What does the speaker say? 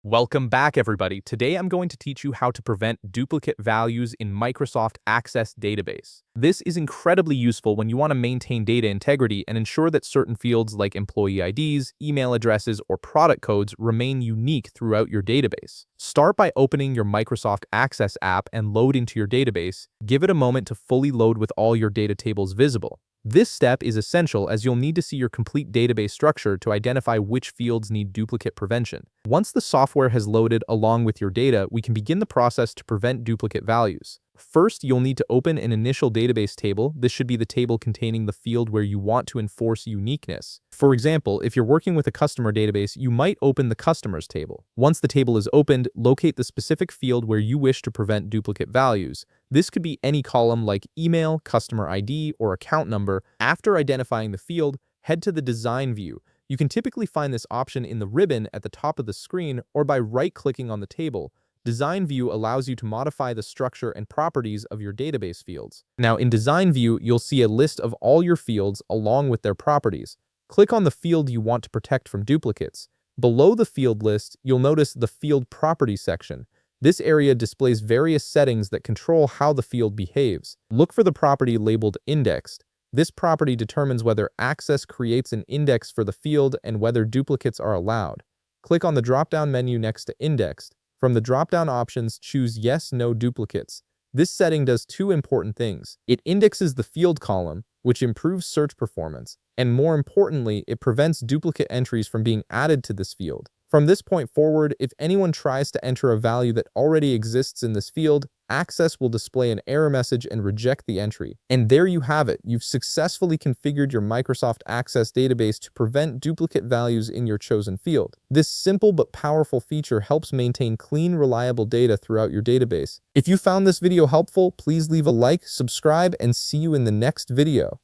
Welcome back, everybody. Today I'm going to teach you how to prevent duplicate values in Microsoft Access database. This is incredibly useful when you want to maintain data integrity and ensure that certain fields like employee IDs, email addresses, or product codes remain unique throughout your database. Start by opening your Microsoft Access app and load into your database. Give it a moment to fully load with all your data tables visible. This step is essential as you'll need to see your complete database structure to identify which fields need duplicate prevention. Once the software has loaded along with your data, we can begin the process to prevent duplicate values. First, you'll need to open an initial database table. This should be the table containing the field where you want to enforce uniqueness. For example, if you're working with a customer database, you might open the customers table. Once the table is opened, locate the specific field where you wish to prevent duplicate values. This could be any column like email, customer ID, or account number. After identifying the field, head to the design view. You can typically find this option in the ribbon at the top of the screen or by right-clicking on the table. Design View allows you to modify the structure and properties of your database fields. Now, in Design View, you'll see a list of all your fields along with their properties. Click on the field you want to protect from duplicates. Below the field list, you'll notice the Field Properties section. This area displays various settings that control how the field behaves. Look for the property labeled Indexed. This property determines whether Access creates an index for the field and whether duplicates are allowed. Click on the drop-down menu next to Indexed. From the drop-down options, choose Yes, No Duplicates. This setting does two important things. It indexes the field column, which improves search performance, and more importantly, it prevents duplicate entries from being added to this field. From this point forward, if anyone tries to enter a value that already exists in this field, Access will display an error message and reject the entry. And there you have it. You've successfully configured your Microsoft Access database to prevent duplicate values in your chosen field. This simple but powerful feature helps maintain clean, reliable data throughout your database. If you found this video helpful, please leave a like, subscribe, and see you in the next video.